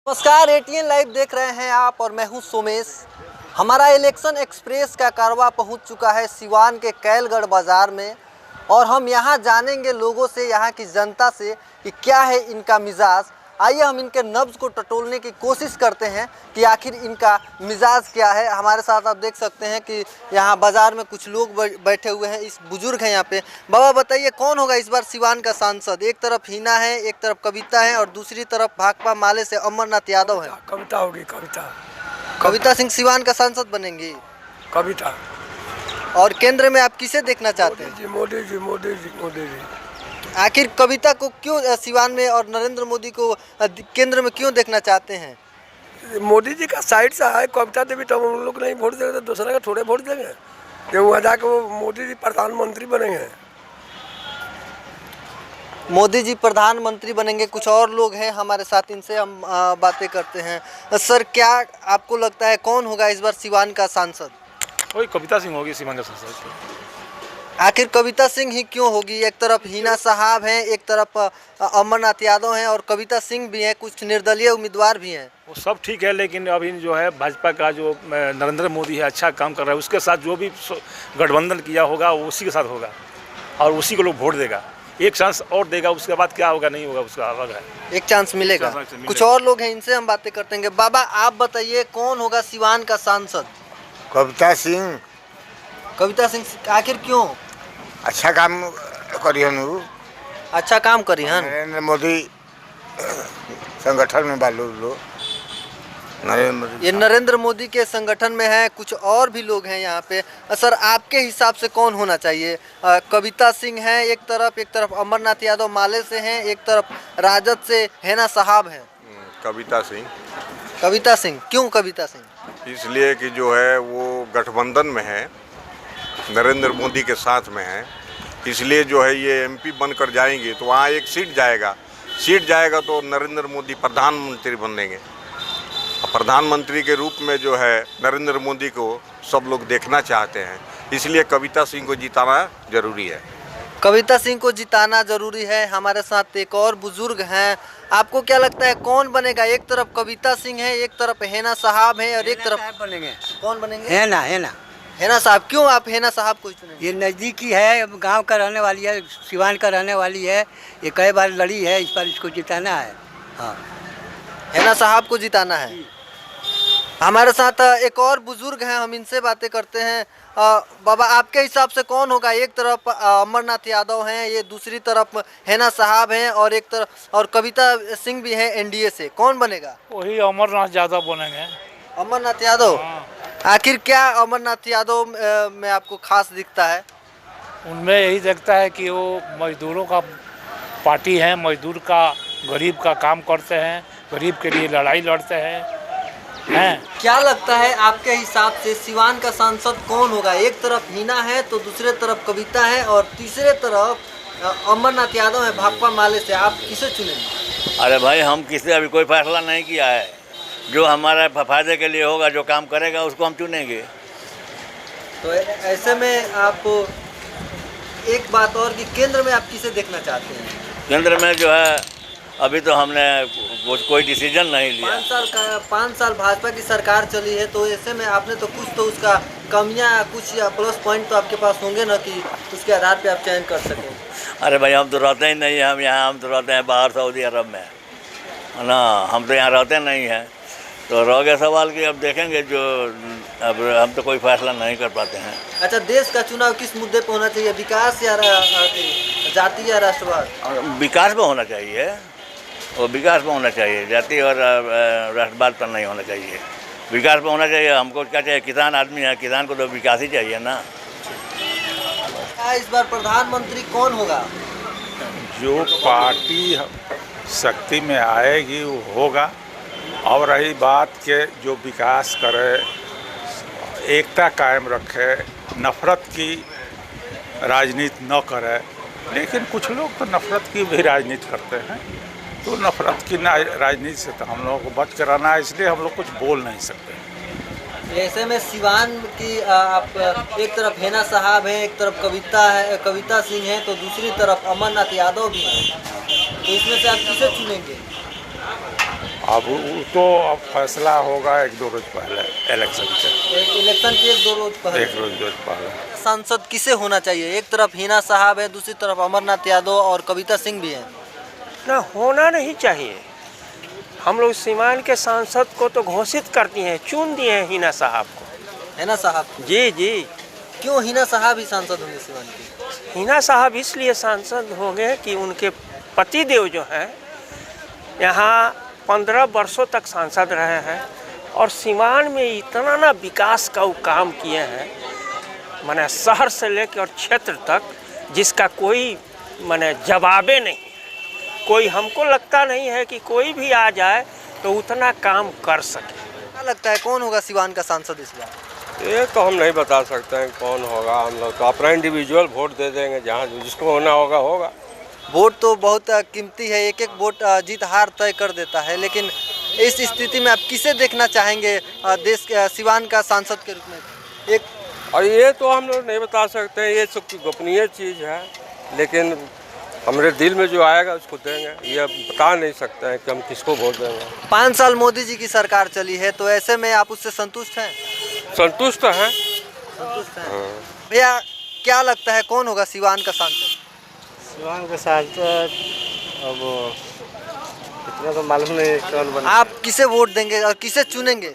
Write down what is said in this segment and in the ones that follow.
नमस्कार, ATN live देख रहे हैं आप और मैं हूं सोमेश। हमारा इलेक्शन एक्सप्रेस का कारवा पहुंच चुका है सिवान के कैलगढ़ बाज़ार में और हम यहां जानेंगे लोगों से, यहां की जनता से कि क्या है इनका मिजाज। आइए हम इनके नब्ज़ को टटोलने की कोशिश करते हैं कि आखिर इनका मिजाज क्या है। हमारे साथ आप देख सकते हैं कि यहाँ बाज़ार में कुछ लोग बैठे हुए हैं। इस बुजुर्ग हैं यहाँ पे। बाबा बताइए, कौन होगा इस बार सिवान का सांसद? एक तरफ हिना है, एक तरफ कविता है और दूसरी तरफ भाकपा माले से अमरनाथ यादव है। कविता होगी। कविता सिंह सिवान का सांसद बनेंगी। कविता। और केंद्र में आप किसे देखना चाहते हैं? मोदी जी, मोदी जी, मोदी जी। आखिर कविता को क्यों सिवान में और नरेंद्र मोदी को केंद्र में क्यों देखना चाहते हैं? मोदी जी का साइड से है। कविता देवी तो हम लोग नहीं वोट देंगे तो दूसरा का थोड़े वोट देंगे। ये वहाँ जाके वो मोदी जी प्रधानमंत्री बनेंगे। मोदी जी प्रधानमंत्री बनेंगे। कुछ और लोग हैं हमारे साथ, इनसे हम बातें करते हैं। सर, क्या आपको लगता है कौन होगा इस बार सिवान का सांसद? वही कविता सिंह होगी सिवान का सांसद। आखिर कविता सिंह ही क्यों होगी? एक तरफ हिना साहब हैं, एक तरफ अमरनाथ यादव हैं और कविता सिंह भी हैं, कुछ निर्दलीय उम्मीदवार भी हैं। वो सब ठीक है, लेकिन अभी जो है भाजपा का जो नरेंद्र मोदी है अच्छा काम कर रहा है, उसके साथ जो भी गठबंधन किया होगा वो उसी के साथ होगा और उसी को लोग वोट देगा। एक चांस और देगा, उसके बाद क्या होगा नहीं होगा उसका अलग है। एक चांस मिलेगा। कुछ और लोग हैं, इनसे हम बातें करते हैं। बाबा आप बताइए, कौन होगा सिवान का सांसद? कविता सिंह। कविता सिंह आखिर क्यों? अच्छा काम करिहन। अच्छा काम करिहन। नरेंद्र मोदी संगठन में बालू लो। ये नरेंद्र मोदी के संगठन में है। कुछ और भी लोग हैं यहाँ पे। सर, आपके हिसाब से कौन होना चाहिए? कविता सिंह हैं एक तरफ अमरनाथ यादव माले से हैं, एक तरफ राजद से हिना साहब हैं। कविता सिंह। कविता सिंह क्यों? कविता सिंह इसलिए कि जो है वो गठबंधन में है, नरेंद्र मोदी के साथ में है, इसलिए जो है ये एमपी बनकर जाएंगे तो वहाँ एक सीट जाएगा तो नरेंद्र मोदी प्रधानमंत्री बनेंगे। प्रधानमंत्री के रूप में जो है नरेंद्र मोदी को सब लोग देखना चाहते हैं, इसलिए कविता सिंह को जिताना जरूरी है। कविता सिंह को जिताना जरूरी है। हमारे साथ एक और बुजुर्ग हैं। आपको क्या लगता है कौन बनेगा? एक तरफ कविता सिंह है, एक तरफ हिना साहब है और एक तरफ बनेंगे। कौन बनेंगे? हिना साहब। क्यों आप हिना साहब को चुनेंगे? ये नज़दीकी है, गांव का रहने वाली है, सिवान का रहने वाली है। ये कई बार लड़ी है, इस बार इसको जिताना है। हाँ, हिना साहब को जिताना है। हमारे साथ एक और बुजुर्ग हैं, हम इनसे बातें करते हैं। बाबा आपके हिसाब से कौन होगा? एक तरफ अमरनाथ यादव हैं, ये दूसरी तरफ हिना साहब हैं और एक तरफ और कविता सिंह भी हैं एनडीए से। कौन बनेगा? वही अमरनाथ यादव बनेंगे। अमरनाथ यादव। आखिर क्या अमरनाथ यादव में आपको खास दिखता है? उनमें यही दिखता है कि वो मजदूरों का पार्टी है, मजदूर का, गरीब का काम करते हैं, गरीब के लिए लड़ाई लड़ते हैं। क्या लगता है आपके हिसाब से सिवान का सांसद कौन होगा? एक तरफ हिना है तो दूसरे तरफ कविता है और तीसरे तरफ अमरनाथ यादव है भाकपा माले से। आप किसे चुनेंगे? अरे भाई, हम किसी अभी कोई फैसला नहीं किया है। जो हमारे फायदे के लिए होगा, जो काम करेगा उसको हम चुनेंगे। तो ऐसे में आप एक बात और कि केंद्र में आप किसे देखना चाहते हैं? केंद्र में जो है अभी तो हमने कोई डिसीजन नहीं लिया। 5 साल भाजपा की सरकार चली है, तो ऐसे में आपने तो कुछ तो उसका कमियां, कुछ या प्लस पॉइंट तो आपके पास होंगे ना कि उसके आधार पे आप चयन कर सकें। अरे भाई, हम तो रहते ही नहीं हैं। हम तो रहते हैं बाहर सऊदी अरब में, है ना। हम तो यहाँ रहते नहीं हैं। तो रह गया सवाल कि अब देखेंगे। जो अब हम तो कोई फैसला नहीं कर पाते हैं। अच्छा, देश का चुनाव किस मुद्दे पे होना चाहिए? विकास या जाति या राष्ट्रवाद? विकास में होना चाहिए, और विकास में होना चाहिए। जाति और राष्ट्रवाद पर नहीं होना चाहिए। विकास में होना चाहिए। हमको क्या चाहिए? किसान आदमी है, किसान को तो विकास ही चाहिए ना। इस बार प्रधानमंत्री कौन होगा? जो पार्टी शक्ति में आएगी वो होगा। और रही बात के जो विकास करे, एकता कायम रखे, नफरत की राजनीति न करे। लेकिन कुछ लोग तो नफरत की भी राजनीति करते हैं, तो नफरत की राजनीति से तो हम लोगों को बच कर रहना है, इसलिए हम लोग कुछ बोल नहीं सकते। ऐसे में सिवान की आप एक तरफ हिना साहब हैं, एक तरफ कविता सिंह हैं, तो दूसरी तरफ अमरनाथ यादव भी हैं। तो इसमें से आप किसे चुनेंगे? अब वो तो अब फैसला होगा 1-2 रोज पहले इलेक्शन से, इलेक्शन के 1-2 रोज पहले। 1 रोज पहले। सांसद किसे होना चाहिए? एक तरफ हिना साहब है, दूसरी तरफ अमरनाथ यादव और कविता सिंह भी हैं। ना होना नहीं चाहिए। हम लोग सीवान के सांसद को तो घोषित कर दिए हैं, चुन दिए हैं हिना साहब को। हिना साहब? जी जी। क्यों हिना साहब ही सांसद होंगे सीवान के? हिना साहब इसलिए सांसद हो गए कि उनके पतिदेव जो हैं यहाँ 15 वर्षों तक सांसद रहे हैं और सीवान में इतना ना विकास का वो काम किए हैं, माने शहर से लेकर और क्षेत्र तक, जिसका कोई माने जवाबे नहीं। कोई हमको लगता नहीं है कि कोई भी आ जाए तो उतना काम कर सके। क्या लगता है कौन होगा सीवान का सांसद इस बार? ये तो हम नहीं बता सकते हैं कौन होगा। हम लोग तो अपना इंडिविजुअल वोट दे देंगे, जहाँ जिसको होना होगा होगा। वोट तो बहुत कीमती है, एक एक वोट जीत हार तय कर देता है, लेकिन इस स्थिति में आप किसे देखना चाहेंगे देश के सीवान का सांसद के रूप में? एक और ये तो हम लोग नहीं बता सकते हैं, ये सब गोपनीय चीज़ है, लेकिन हमारे दिल में जो आएगा उसको देंगे। ये बता नहीं सकते हैं कि हम किसको वोट देंगे। 5 साल मोदी जी की सरकार चली है, तो ऐसे में आप उससे संतुष्ट हैं? संतुष्ट हैं। संतुष्ट हैं। भैया क्या लगता है कौन होगा सीवान का सांसद? सीवान के सांसद अब इतना तो मालूम नहीं कौन बना। आप किसे वोट देंगे और किसे चुनेंगे?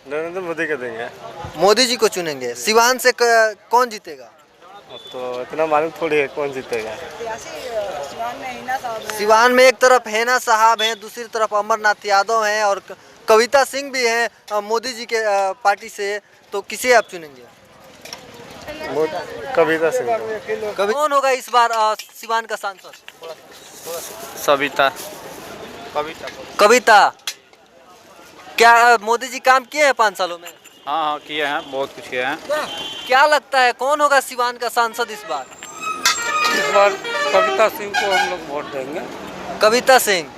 नरेंद्र मोदी के देंगे। मोदी जी को चुनेंगे। सीवान से कौन जीतेगा? अब तो इतना मालूम थोड़ी है कौन जीतेगा। सीवान में एक तरफ हिना साहब हैं, दूसरी तरफ अमरनाथ यादव हैं और कविता सिंह भी हैं मोदी जी के पार्टी से, तो किसे आप चुनेंगे? कविता सिंह। कौन होगा इस बार सीवान का सांसद? सविता। कविता। क्या मोदी जी काम किए हैं 5 सालों में? हाँ किए हैं, बहुत कुछ किए हैं। क्या लगता है कौन होगा सीवान का सांसद इस बार? इस बार कविता सिंह को हम लोग वोट देंगे। कविता सिंह।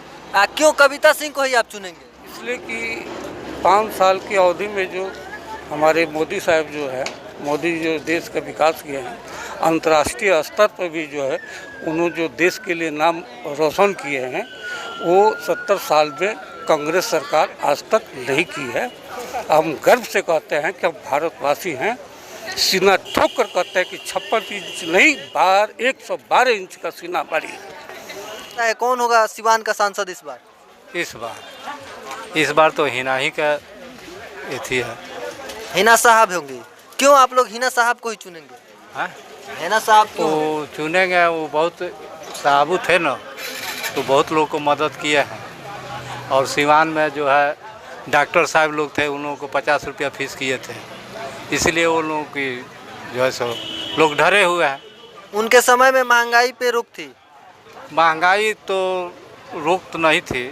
क्यों कविता सिंह को ही आप चुनेंगे? इसलिए कि 5 साल की अवधि में जो हमारे मोदी साहब जो है, मोदी जो देश का विकास किए हैं, अंतर्राष्ट्रीय स्तर पर भी जो है उन्होंने जो देश के लिए नाम रोशन किए हैं, वो 70 साल में कांग्रेस सरकार आज तक नहीं की है। हम गर्व से कहते हैं कि हम भारतवासी हैं, सीना ठोक कर कहते हैं कि 56 इंच नहीं 112 इंच का सीना बड़ी है। कौन होगा सीवान का सांसद इस बार? इस बार तो हिना ही का थी है। हिना साहब होंगे। क्यों आप लोग हिना साहब को ही चुनेंगे? हाँ? हिना साहब क्यों? वो चुनेंगे, वो बहुत साबुत है ना, तो बहुत लोग को मदद किए हैं। और सीवान में जो है डॉक्टर साहब लोग थे, उन लोगों को 50 रुपया फीस किए थे, इसलिए वो लोगों की जो है सो लोग डरे हुए हैं। उनके समय में महंगाई पे रोक थी? महंगाई तो रोक तो नहीं थी,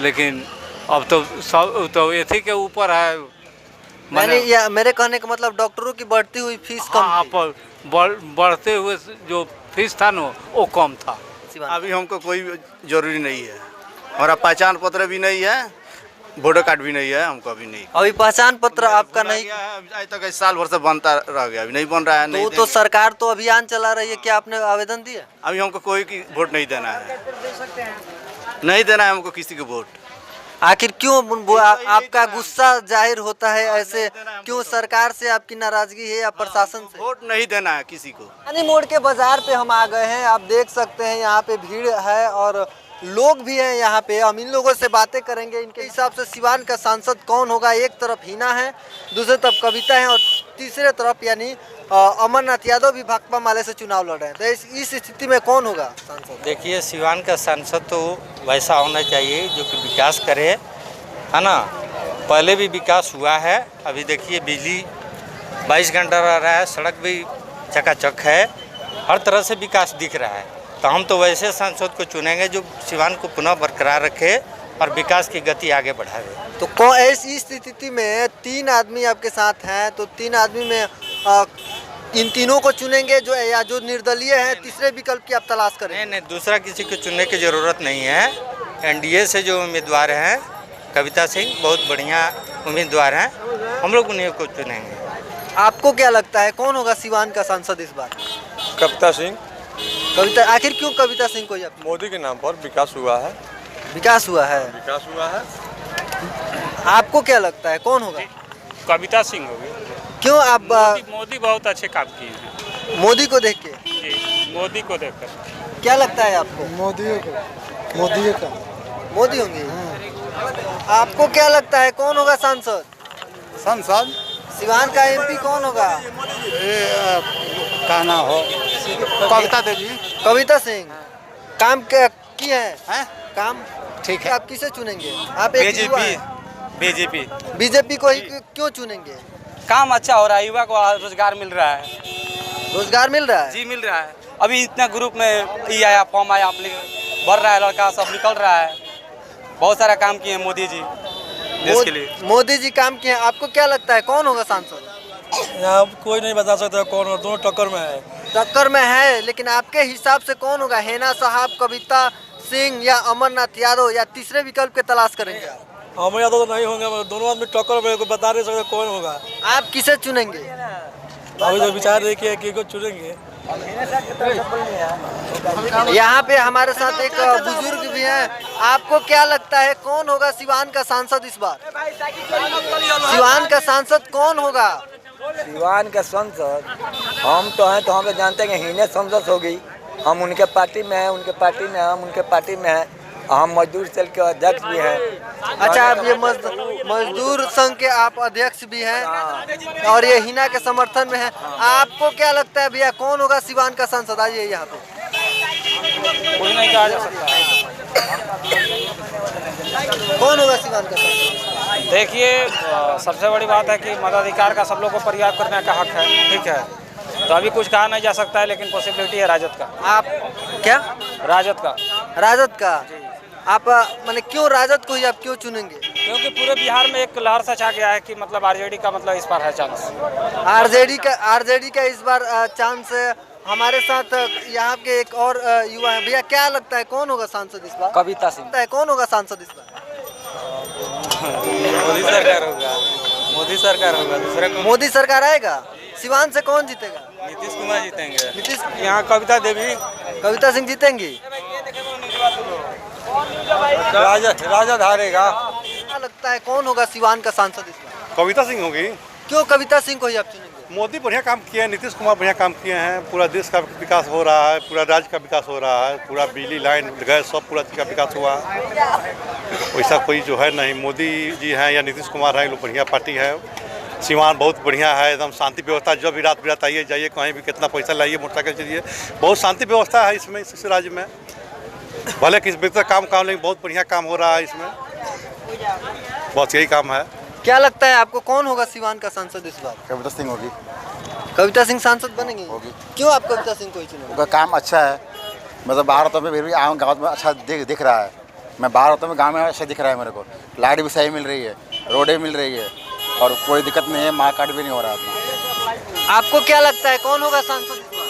लेकिन अब तो सब तो एथी के ऊपर है। मेरे कहने का मतलब डॉक्टरों की बढ़ती हुई फीस कम हाँ, पर बढ़ते हुए जो फीस था ना वो कम था। अभी हमको कोई जरूरी नहीं है, हमारा पहचान पत्र भी नहीं है, वोटर कार्ड भी नहीं है, हमको अभी नहीं। अभी पहचान पत्र आपका नहीं है? आज तक साल भर से बनता रह गया, अभी नहीं बन रहा है। तो सरकार तो अभियान चला रही है, क्या आपने आवेदन दिया? अभी हमको कोई की वोट नहीं देना है, नहीं देना है हमको किसी को वोट। आखिर क्यों आपका गुस्सा जाहिर होता है ऐसे? क्यों सरकार से आपकी नाराजगी है या प्रशासन से? वोट नहीं देना है किसी को। पानी मोड़ के बाजार पे हम आ गए हैं, आप देख सकते हैं यहाँ पे भीड़ है और लोग भी हैं यहाँ पे। हम इन लोगों से बातें करेंगे, इनके हिसाब से सीवान का सांसद कौन होगा। एक तरफ हिना है, दूसरी तरफ कविता है और तीसरे तरफ यानी अमरनाथ यादव भी भाकपा माले से चुनाव लड़ रहे हैं। तो इस स्थिति में कौन होगा सांसद? देखिए, सीवान का सांसद तो वैसा होना चाहिए जो कि विकास करे, है ना। पहले भी विकास हुआ है, अभी देखिए बिजली 22 घंटा रह रहा है, सड़क भी चकाचक है, हर तरह से विकास दिख रहा है। तो हम तो वैसे सांसद को चुनेंगे जो सीवान को पुनः बरकरार रखे और विकास की गति आगे बढ़ावे। तो कौन ऐसी स्थिति में 3 आदमी आपके साथ हैं, तो 3 आदमी में इन तीनों को चुनेंगे जो या जो निर्दलीय हैं, तीसरे विकल्प की आप तलाश करें? नहीं, दूसरा किसी को चुनने की ज़रूरत नहीं है। एनडीए से जो उम्मीदवार हैं, कविता सिंह बहुत बढ़िया उम्मीदवार हैं, हम लोग उन्हीं को चुनेंगे। आपको क्या लगता है कौन होगा सीवान का सांसद इस बार? कविता सिंह। कविता, आखिर क्यों कविता सिंह को? मोदी के नाम पर विकास हुआ है। विकास हुआ है। विकास हुआ है। आपको क्या लगता है कौन होगा? कविता सिंह होगी। क्यों आप मोदी बहुत अच्छे काम किए हैं मोदी को देख के? जी, मोदी को देखकर। क्या लगता है आपको? मोदी होंगे। आपको क्या लगता है कौन होगा सांसद? सांसद सिवान का एमपी कौन होगा? कहना हो कविता देवी। कविता सिंह काम किए हैं? काम ठीक आप किसे चुनेंगे? आप एक युवा हैं। बीजेपी बीजेपी को ही क्यों चुनेंगे? काम अच्छा हो रहा है, युवा को रोजगार मिल रहा है। रोजगार मिल रहा है? जी मिल रहा है। अभी इतना ग्रुप में ई आया, फॉर्म आया, भर रहा है, लड़का सब निकल रहा है। बहुत सारा काम किए हैं मोदी जी देश के लिए। मोदी जी काम किए हैं। आपको क्या लगता है कौन होगा सांसद? यहाँ कोई नहीं बता सकता कौन हो, दोनों टक्कर में है। टक्कर में है, लेकिन आपके हिसाब से कौन होगा? हेना साहब, कविता सिंह या अमरनाथ यादव, या तीसरे विकल्प के तलाश करेंगे? हम यादव तो नहीं होंगे, दोनों आदमी टक्कर में, बता नहीं सकते कौन होगा। आप किसे चुनेंगे? अभी तो विचार देखिए कि को चुनेंगे। यहाँ पे हमारे साथ एक बुजुर्ग भी हैं। आपको क्या लगता है कौन होगा सिवान का सांसद इस बार? सिवान का सांसद कौन होगा? सिवान का सांसद हम तो हैं, तो हम तो जानते हैं कि हिने सांसद होगी। हम उनके पार्टी में हैं, उनके पार्टी में हम उनके पार्टी में हैं। हम मजदूर सेल के अध्यक्ष भी हैं। अच्छा, आप ये मजदूर संघ के आप अध्यक्ष भी हैं और ये हिना के समर्थन में हैं। आपको क्या लगता है भैया कौन होगा सिवान का सांसद? आइए यहाँ पे। कोई नहीं कहा जा सकता। कौन होगा सिवान का सांसद? देखिए, सबसे बड़ी बात है कि मताधिकार का सब लोग को प्रयोग करने का हक है, ठीक है। तो अभी कुछ कहा नहीं जा सकता है, लेकिन पॉसिबिलिटी है राजद का। आप क्या? राजद का। राजद का आप माने क्यों राजद को ही आप क्यों चुनेंगे? क्योंकि पूरे बिहार में एक लहर सा छा गया है कि मतलब आरजेडी का मतलब इस बार है चांस। आरजेडी का इस बार चांस है। हमारे साथ यहाँ के एक और युवा है। भैया क्या लगता है कौन होगा सांसद इस बार? कविता सिंह। कौन होगा सांसद इस बार? मोदी सरकार होगा। मोदी सरकार होगा। दूसरा मोदी सरकार आएगा। सिवान से कौन जीतेगा? नीतीश कुमार जीतेंगे। नीतीश। यहाँ कविता देवी, कविता सिंह जीतेंगी। राजद हारेगा। क्या लगता है कौन होगा सिवान का सांसद इस बार? कविता सिंह होगी। क्यों कविता सिंह को ही आप चुनेंगे? मोदी बढ़िया काम किए हैं, नीतीश कुमार बढ़िया काम किए हैं। पूरा देश का विकास हो रहा है, पूरा राज्य का विकास हो रहा है, पूरा बिजली लाइन गैस सब पूरा चीज़ का विकास हुआ है। वैसा कोई जो है नहीं, मोदी जी हैं या नीतीश कुमार हैं, लोग बढ़िया पार्टी है। सीमान बहुत बढ़िया है, एकदम शांति व्यवस्था। जब भी रात बिरात आइए जाइए, कहीं भी कितना पैसा लाइए, मोटरसाइकिल चलिए, बहुत शांति व्यवस्था है इसमें, इस राज्य में। भले किस बेहतर काम लेकिन बहुत बढ़िया काम हो रहा है इसमें। बस यही काम है। क्या लगता है आपको कौन होगा सिवान का सांसद इस बार? कविता सिंह होगी। कविता सिंह सांसद बनेंगी? होगी। क्यों आप कविता सिंह को ही चुनेंगे? उनका काम अच्छा है, मतलब बाहर होता में फिर भी गाँव में अच्छा दिख रहा है। मैं बाहर होता में गाँव में अच्छा दिख रहा है मेरे को। लाइट भी सही मिल रही है, रोडें मिल रही है और कोई दिक्कत नहीं है, माँ कार्ड भी नहीं हो रहा है। आपको क्या लगता है कौन होगा सांसद इस बार?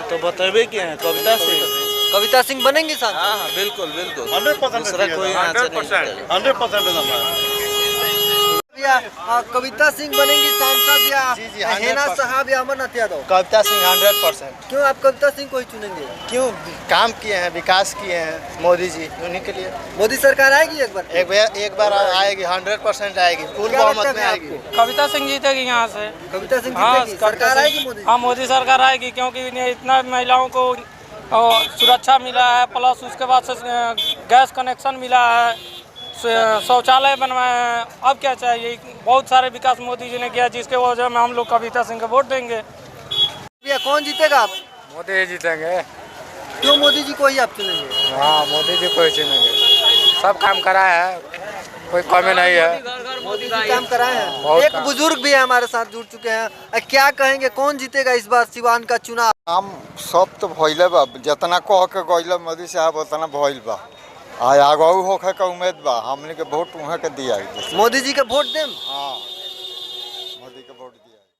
तो बतेबे क्या है, कविता सिंह। कविता सिंह बनेंगी सांसद? हाँ बिल्कुल बिल्कुल। 100% कोई 100% या कविता सिंह बनेंगी सांसद या हेना साहब या अमरनाथ यादव? कविता सिंह 100%। क्यों आप कविता सिंह को ही चुनेंगे? क्यों? काम किए हैं, विकास किए हैं मोदी जी, उन्हीं के लिए। मोदी सरकार आएगी एक बार? एक बार आएगी, 100% आएगी, फुल बहुमत में आएगी। कविता सिंह जीतेगी यहाँ से। कविता सिंह जीतेगी? सरकार आएगी मोदी? हाँ मोदी सरकार आएगी, क्योंकि इतना महिलाओं को सुरक्षा मिला है, प्लस उसके बाद से गैस कनेक्शन मिला है, शौचालय बनवाए हैं। अब क्या चाहिए? बहुत सारे विकास मोदी जी ने किया, जिसके वजह में हम लोग कविता सिंह को वोट देंगे। भैया कौन जीतेगा आप? मोदी जीतेंगे। क्यों मोदी जी को ही आप चुनेंगे? हाँ मोदी जी को ही चुनेंगे। सब काम कराया है, कोई कमी नहीं है। मोदी जी काम कराए हैं। एक बुजुर्ग भी है हमारे साथ जुड़ चुके हैं। क्या कहेंगे कौन जीतेगा इस बार सिवान का चुनाव? काम सब तो भइले बा, जितना कह के गइले मोदी साहब उतना भइल बा। आगू होखे के उम्मीद बा, हमने के वोट उहे के दिया। मोदी जी के वोट देम? हाँ।